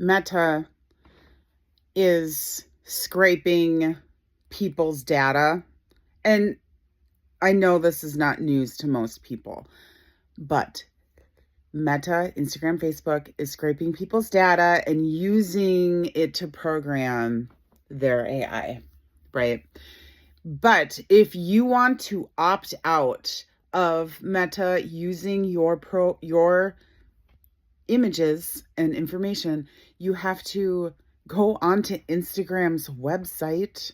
Meta is scraping people's data. And I know this is not news to most people, but Meta, Instagram, Facebook is scraping people's data and using it to program their AI, right? But if you want to opt out of Meta using your images and information, you have to go onto Instagram's website.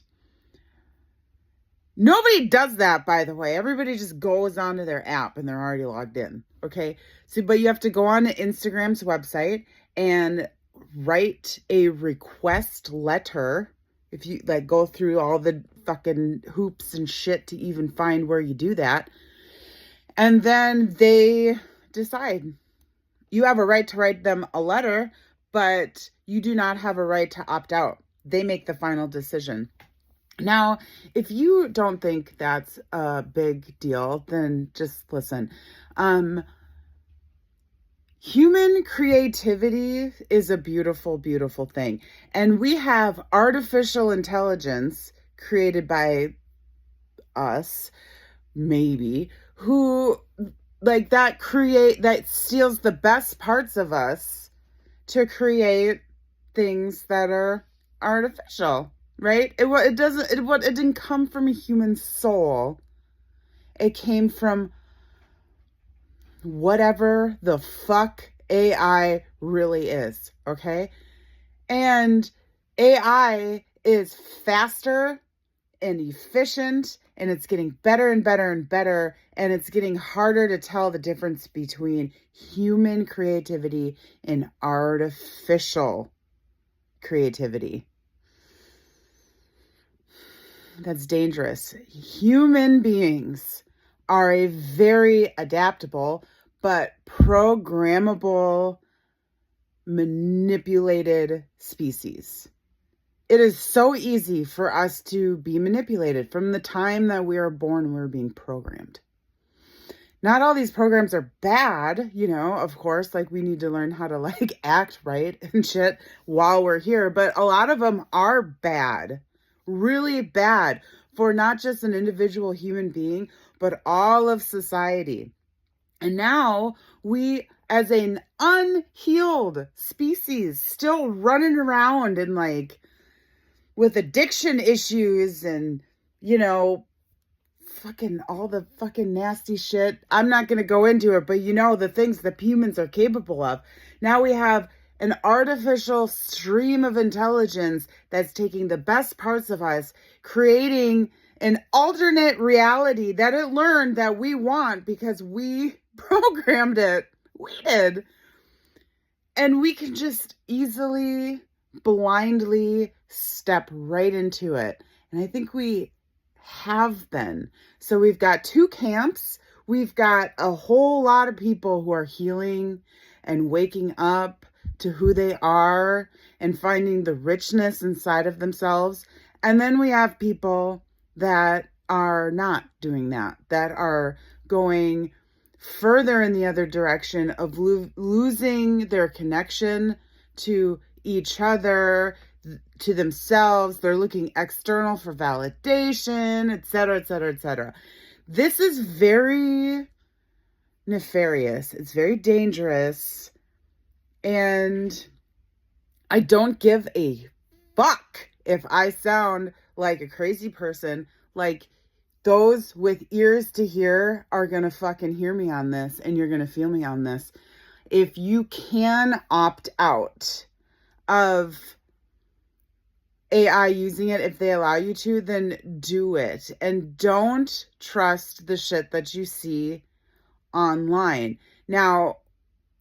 Nobody does that, by the way. Everybody just goes onto their app and they're already logged in. Okay. So, but you have to go on to Instagram's website and write a request letter. If you like go through all the fucking hoops and shit to even find where you do that. And then they decide. You have a right to write them a letter, but you do not have a right to opt out. They make the final decision. Now, if you don't think that's a big deal, then just listen. Human creativity is a beautiful, beautiful thing. And we have artificial intelligence created by us, maybe, who that steals the best parts of us to create things that are artificial. Right? It didn't come from a human soul. It came from whatever the fuck AI really is, okay? And AI is faster and efficient, and it's getting better and better and better, and it's getting harder to tell the difference between human creativity and artificial creativity. That's dangerous. Human beings are a very adaptable but programmable, manipulated species. It is so easy for us to be manipulated. From the time that we were born, we were being programmed. Not all these programs are bad, of course, like we need to learn how to act right and shit while we're here, but a lot of them are bad. Really bad for not just an individual human being, but all of society. And now we, as an unhealed species, still running around and with addiction issues and, fucking all the fucking nasty shit. I'm not going to go into it, but the things that humans are capable of. Now we have an artificial stream of intelligence that's taking the best parts of us, creating an alternate reality that it learned that we want because we programmed it. We did. And we can just easily, blindly step right into it. And I think we have been. So we've got two camps. We've got a whole lot of people who are healing and waking up to who they are and finding the richness inside of themselves. And then we have people that are not doing that are going further in the other direction of losing their connection to each other, to themselves. They're looking external for validation, etc., etc., etc. This is very nefarious. It's very dangerous. And I don't give a fuck if I sound like a crazy person. Those with ears to hear are going to fucking hear me on this, and you're going to feel me on this. If you can opt out of AI using it, if they allow you to, then do it. And don't trust the shit that you see online. Now,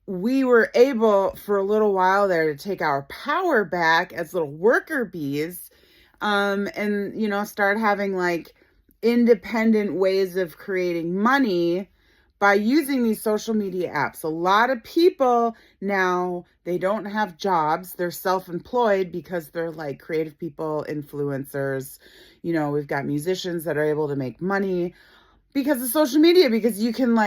we were able for a little while there to take our power back as little worker bees, and start having independent ways of creating money by using these social media apps. A lot of people now, they don't have jobs. They're self-employed because they're creative people, influencers. We've got musicians that are able to make money because of social media, because you can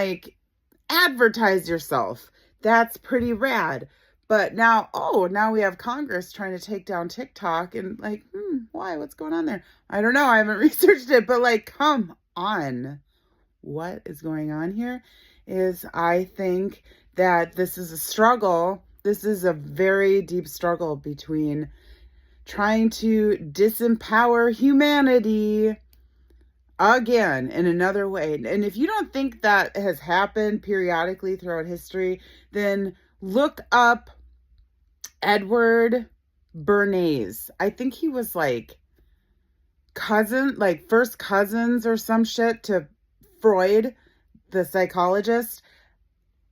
advertise yourself. That's pretty rad. But now, now we have Congress trying to take down TikTok and like, why? What's going on there? I don't know. I haven't researched it, but like, come on. What is going on here is I think that this is a struggle. This is a very deep struggle between trying to disempower humanity again in another way. And if you don't think that has happened periodically throughout history, then look up Edward Bernays. I think he was like first cousins or some shit to Freud, the psychologist.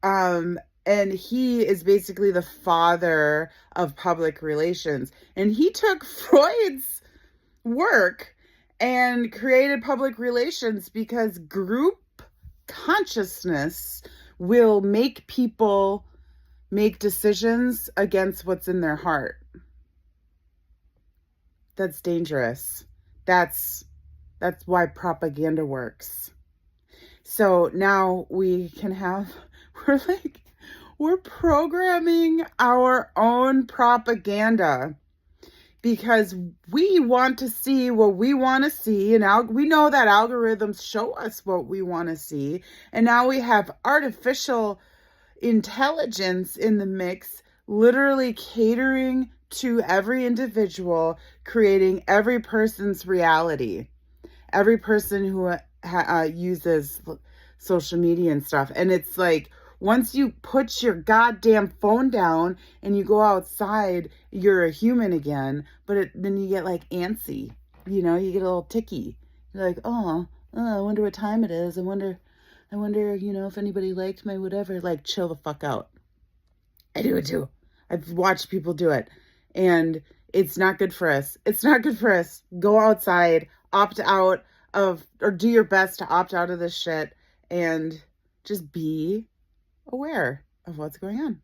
And he is basically the father of public relations. And he took Freud's work and created public relations because group consciousness will make people make decisions against what's in their heart. That's dangerous. That's why propaganda works. So now we're programming our own propaganda because we want to see what we want to see. And we know that algorithms show us what we want to see. And now we have artificial intelligence in the mix, literally catering to every individual, creating every person's reality, every person who uses social media and stuff. And it's like, once you put your goddamn phone down and you go outside, you're a human again. But then you get like antsy, you get a little ticky. You're like, oh, I wonder what time it is. I wonder, if anybody liked my whatever. Like, chill the fuck out. I do it too. I've watched people do it. And it's not good for us. It's not good for us. Go outside, opt out of, or do your best to opt out of this shit and just be aware of what's going on.